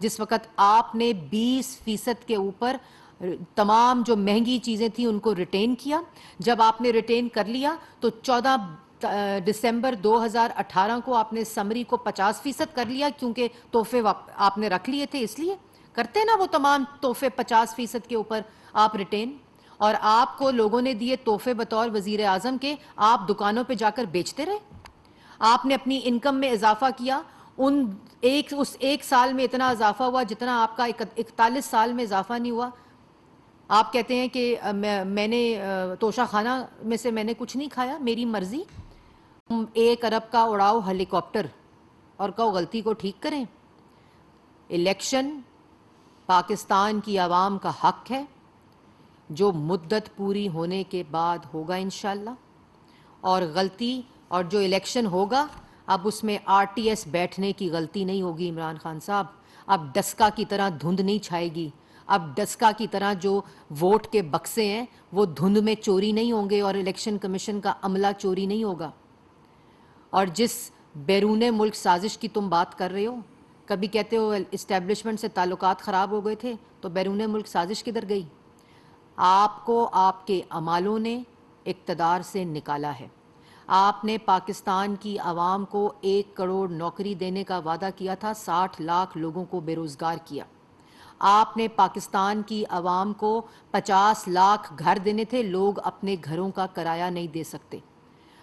جس وقت آپ نے 20% کے اوپر تمام جو مہنگی چیزیں تھیں ان کو ریٹین کیا. جب آپ نے ریٹین کر لیا تو 14 دسمبر 2018 کو آپ نے سمری کو 50% کر لیا, کیونکہ تحفے آپ نے رکھ لیے تھے, اس لیے کرتے نا وہ تمام تحفے 50% کے اوپر آپ ریٹین. اور آپ کو لوگوں نے دیے تحفے بطور وزیر اعظم کے, آپ دکانوں پہ جا کر بیچتے رہے. آپ نے اپنی انکم میں اضافہ کیا, اس ایک سال میں اتنا اضافہ ہوا جتنا آپ کا 41 سال میں اضافہ نہیں ہوا. آپ کہتے ہیں کہ میں نے توشہ خانہ میں سے میں نے کچھ نہیں کھایا, میری مرضی. 1 ارب کا اڑاؤ ہیلی کاپٹر اور کہو غلطی کو ٹھیک کریں. الیکشن پاکستان کی عوام کا حق ہے, جو مدت پوری ہونے کے بعد ہوگا انشاءاللہ. اور غلطی اور جو الیکشن ہوگا اب اس میں RTS بیٹھنے کی غلطی نہیں ہوگی عمران خان صاحب. اب ڈسکا کی طرح دھند نہیں چھائے گی. اب ڈسکا کی طرح جو ووٹ کے بکسے ہیں وہ دھند میں چوری نہیں ہوں گے, اور الیکشن کمیشن کا عملہ چوری نہیں ہوگا. اور جس بیرون ملک سازش کی تم بات کر رہے ہو, کبھی کہتے ہو اسٹیبلشمنٹ سے تعلقات خراب ہو گئے تھے, تو بیرون ملک سازش کدھر گئی؟ آپ کو آپ کے اعمالوں نے اقتدار سے نکالا ہے. آپ نے پاکستان کی عوام کو 1 کروڑ نوکری دینے کا وعدہ کیا تھا, 60 لاکھ لوگوں کو بے روزگار کیا. آپ نے پاکستان کی عوام کو 50 لاکھ گھر دینے تھے, لوگ اپنے گھروں کا کرایہ نہیں دے سکتے.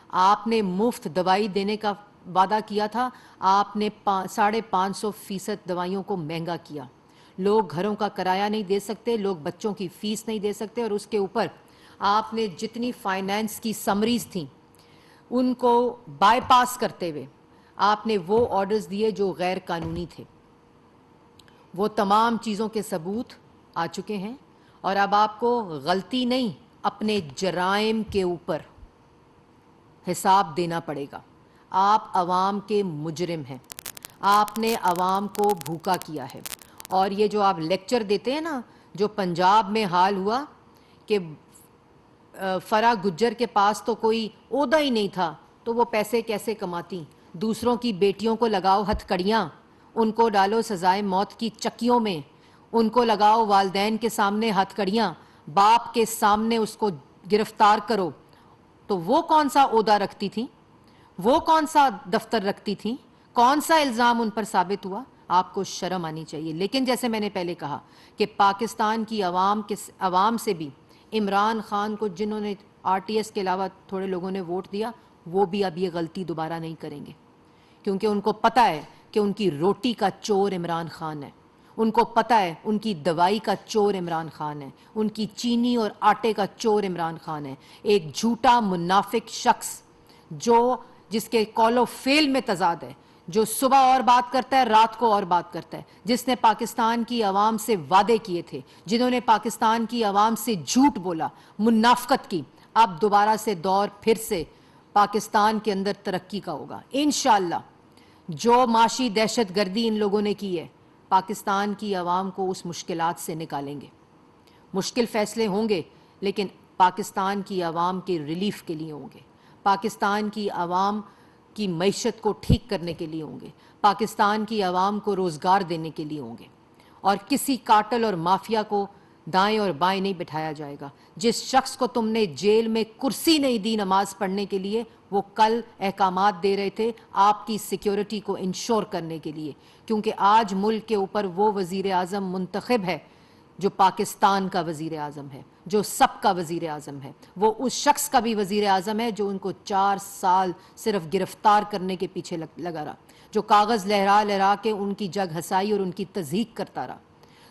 آپ نے مفت دوائی دینے کا وعدہ کیا تھا, آپ نے 550% دوائیوں کو مہنگا کیا. لوگ گھروں کا کرایہ نہیں دے سکتے, لوگ بچوں کی فیس نہیں دے سکتے, اور اس کے اوپر آپ نے جتنی فائنانس کی سمریز تھیں ان کو بائی پاس کرتے ہوئے آپ نے وہ آرڈرز دیے جو غیر قانونی تھے. وہ تمام چیزوں کے ثبوت آ چکے ہیں, اور اب آپ کو غلطی نہیں اپنے جرائم کے اوپر حساب دینا پڑے گا. آپ عوام کے مجرم ہیں, آپ نے عوام کو بھوکا کیا ہے. اور یہ جو آپ لیکچر دیتے ہیں نا, جو پنجاب میں حال ہوا کہ فرا گجر کے پاس تو کوئی عہدہ ہی نہیں تھا, تو وہ پیسے کیسے کماتی؟ دوسروں کی بیٹیوں کو لگاؤ ہتھ کڑیاں, ان کو ڈالو سزائے موت کی چکیوں میں, ان کو لگاؤ والدین کے سامنے ہتھ کڑیاں, باپ کے سامنے اس کو گرفتار کرو. تو وہ کون سا عہدہ رکھتی تھیں؟ وہ کون سا دفتر رکھتی تھیں؟ کون سا الزام ان پر ثابت ہوا؟ آپ کو شرم آنی چاہیے. لیکن جیسے میں نے پہلے کہا کہ پاکستان کی عوام سے بھی عمران خان کو, جنہوں نے RTS کے علاوہ تھوڑے لوگوں نے ووٹ دیا, وہ بھی اب یہ غلطی دوبارہ نہیں کریں گے, کیونکہ ان کو پتہ ہے کہ ان کی روٹی کا چور عمران خان ہے. ان کو پتہ ہے ان کی دوائی کا چور عمران خان ہے, ان کی چینی اور آٹے کا چور عمران خان ہے. ایک جھوٹا منافق شخص جس کے قول و فعل میں تضاد ہے, جو صبح اور بات کرتا ہے رات کو اور بات کرتا ہے, جس نے پاکستان کی عوام سے وعدے کیے تھے, جنہوں نے پاکستان کی عوام سے جھوٹ بولا, منافقت کی. اب دوبارہ سے دور پھر سے پاکستان کے اندر ترقی کا ہوگا انشاءاللہ. جو معاشی دہشت گردی ان لوگوں نے کی ہے, پاکستان کی عوام کو اس مشکلات سے نکالیں گے. مشکل فیصلے ہوں گے, لیکن پاکستان کی عوام کے ریلیف کے لیے ہوں گے, پاکستان کی عوام کی معیشت کو ٹھیک کرنے کے لیے ہوں گے, پاکستان کی عوام کو روزگار دینے کے لیے ہوں گے. اور کسی کارٹل اور مافیا کو دائیں اور بائیں نہیں بٹھایا جائے گا. جس شخص کو تم نے جیل میں کرسی نہیں دی نماز پڑھنے کے لیے, وہ کل احکامات دے رہے تھے آپ کی سیکیورٹی کو انشور کرنے کے لیے, کیونکہ آج ملک کے اوپر وہ وزیر اعظم منتخب ہے جو پاکستان کا وزیر اعظم ہے, جو سب کا وزیر اعظم ہے. وہ اس شخص کا بھی وزیر اعظم ہے جو ان کو 4 سال صرف گرفتار کرنے کے پیچھے لگا رہا, جو کاغذ لہرا لہرا کے ان کی جگ ہسائی اور ان کی تضحیک کرتا رہا,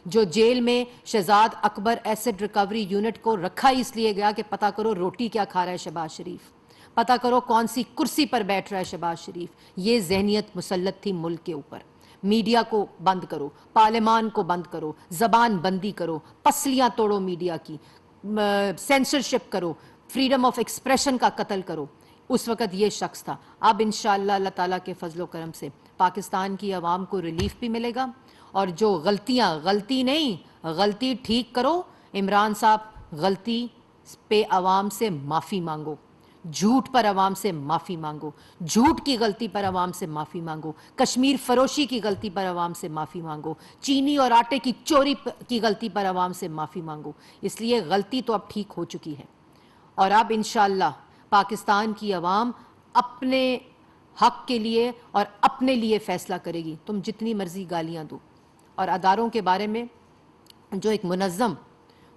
جو جیل میں شہزاد اکبر ایسڈ ریکوری یونٹ کو رکھا اس لیے گیا کہ پتہ کرو روٹی کیا کھا رہا ہے شہباز شریف, پتہ کرو کون سی کرسی پر بیٹھ رہا ہے شہباز شریف. یہ ذہنیت مسلط تھی ملک کے اوپر. میڈیا کو بند کرو, پارلیمان کو بند کرو, زبان بندی کرو, پسلیاں توڑو میڈیا کی, سینسرشپ کرو, فریڈم آف ایکسپریشن کا قتل کرو. اس وقت یہ شخص تھا. اب انشاءاللہ اللہ تعالیٰ کے فضل و کرم سے پاکستان کی عوام کو ریلیف بھی ملے گا. اور جو غلطی نہیں, غلطی ٹھیک کرو. عمران صاحب غلطی پہ عوام سے معافی مانگو. جھوٹ پر عوام سے معافی مانگو، جھوٹ کی غلطی پر عوام سے معافی مانگو، کشمیر فروشی کی غلطی پر عوام سے معافی مانگو، چینی اور آٹے کی چوری کی غلطی پر عوام سے معافی مانگو۔ اس لیے غلطی تو اب ٹھیک ہو چکی ہے، اور اب انشاءاللہ پاکستان کی عوام اپنے حق کے لیے اور اپنے لیے فیصلہ کرے گی۔ تم جتنی مرضی گالیاں دو، اور اداروں کے بارے میں جو ایک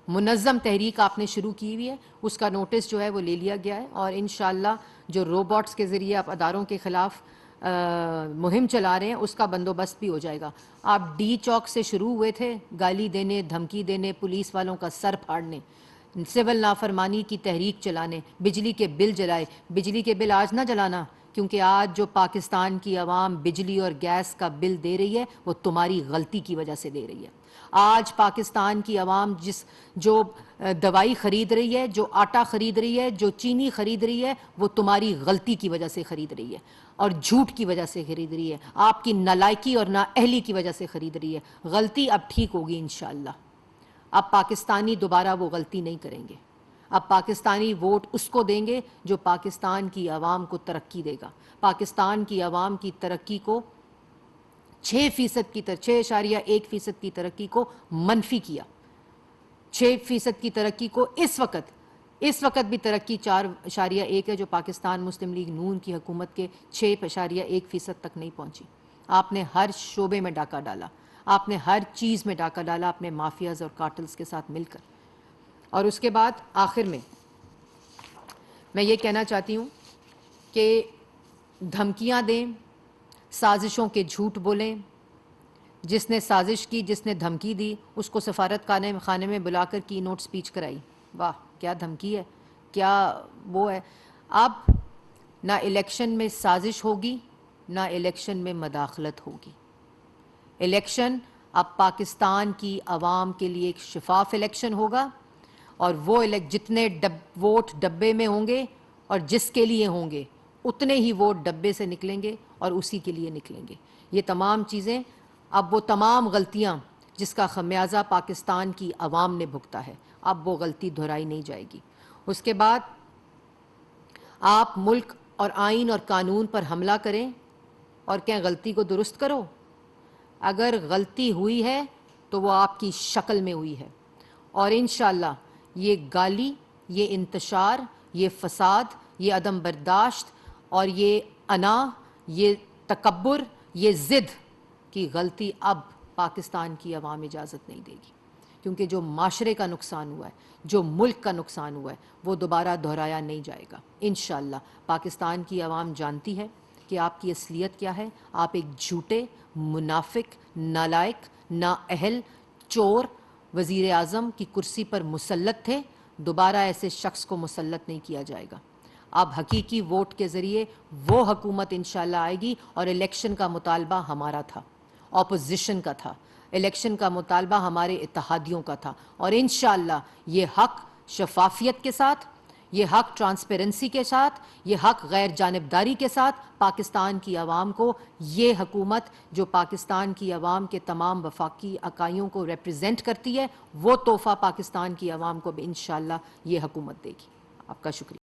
منظم تحریک آپ نے شروع کی ہوئی ہے، اس کا نوٹس جو ہے وہ لے لیا گیا ہے، اور انشاءاللہ جو روبوٹس کے ذریعے آپ اداروں کے خلاف مہم چلا رہے ہیں اس کا بندوبست بھی ہو جائے گا۔ آپ ڈی چوک سے شروع ہوئے تھے گالی دینے، دھمکی دینے، پولیس والوں کا سر پھاڑنے، سول نافرمانی کی تحریک چلانے، بجلی کے بل جلائے۔ بجلی کے بل آج نہ جلانا، کیونکہ آج جو پاکستان کی عوام بجلی اور گیس کا بل دے رہی ہے وہ تمہاری غلطی کی وجہ سے دے رہی ہے۔ آج پاکستان کی عوام جو دوائی خرید رہی ہے، جو آٹا خرید رہی ہے، جو چینی خرید رہی ہے، وہ تمہاری غلطی کی وجہ سے خرید رہی ہے، اور جھوٹ کی وجہ سے خرید رہی ہے، آپ کی نالائکی اور نااہلی کی وجہ سے خرید رہی ہے۔ غلطی اب ٹھیک ہوگی انشاءاللہ۔ اب پاکستانی دوبارہ وہ غلطی نہیں کریں گے۔ اب پاکستانی ووٹ اس کو دیں گے جو پاکستان کی عوام کو ترقی دے گا، پاکستان کی عوام کی ترقی کو 6.1% کی ترقی کو منفی کیا۔ 6% کی ترقی کو اس وقت بھی ترقی 4.1 ہے، جو پاکستان مسلم لیگ نون کی حکومت کے 6.1% تک نہیں پہنچی۔ آپ نے ہر شعبے میں ڈاکہ ڈالا، آپ نے ہر چیز میں ڈاکہ ڈالا اپنے مافیاز اور کارٹلز کے ساتھ مل کر۔ اور اس کے بعد آخر میں یہ کہنا چاہتی ہوں کہ دھمکیاں دیں، سازشوں کے جھوٹ بولیں، جس نے سازش کی، جس نے دھمکی دی، اس کو سفارت خانے میں بلا کر کی نوٹ سپیچ کرائی۔ واہ کیا دھمکی ہے، کیا وہ ہے۔ اب نہ الیکشن میں سازش ہوگی، نہ الیکشن میں مداخلت ہوگی۔ الیکشن اب پاکستان کی عوام کے لیے ایک شفاف الیکشن ہوگا، اور وہ جتنے ووٹ ڈبے میں ہوں گے اور جس کے لیے ہوں گے اتنے ہی ووٹ ڈبے سے نکلیں گے اور اسی کے لیے نکلیں گے۔ یہ تمام چیزیں، اب وہ تمام غلطیاں جس کا خمیازہ پاکستان کی عوام نے بھگتا ہے، اب وہ غلطی دہرائی نہیں جائے گی۔ اس کے بعد آپ ملک اور آئین اور قانون پر حملہ کریں اور کہیں غلطی کو درست کرو۔ اگر غلطی ہوئی ہے تو وہ آپ کی شکل میں ہوئی ہے، اور انشاءاللہ یہ گالی، یہ انتشار، یہ فساد، یہ عدم برداشت اور یہ انا، یہ تکبر، یہ ضد کی غلطی اب پاکستان کی عوام اجازت نہیں دے گی، کیونکہ جو معاشرے کا نقصان ہوا ہے، جو ملک کا نقصان ہوا ہے، وہ دوبارہ دہرایا نہیں جائے گا انشاءاللہ۔ پاکستان کی عوام جانتی ہے کہ آپ کی اصلیت کیا ہے۔ آپ ایک جھوٹے، منافق، نالائق، نااہل، چور وزیر اعظم کی کرسی پر مسلط تھے، دوبارہ ایسے شخص کو مسلط نہیں کیا جائے گا۔ اب حقیقی ووٹ کے ذریعے وہ حکومت انشاءاللہ آئے گی، اور الیکشن کا مطالبہ ہمارا تھا، اپوزیشن کا تھا، الیکشن کا مطالبہ ہمارے اتحادیوں کا تھا، اور انشاءاللہ یہ حق شفافیت کے ساتھ، یہ حق ٹرانسپیرنسی کے ساتھ، یہ حق غیر جانبداری کے ساتھ پاکستان کی عوام کو، یہ حکومت جو پاکستان کی عوام کے تمام وفاقی اکائیوں کو ریپرزینٹ کرتی ہے، وہ تحفہ پاکستان کی عوام کو بھی انشاءاللہ یہ حکومت دے گی۔ آپ کا شکریہ۔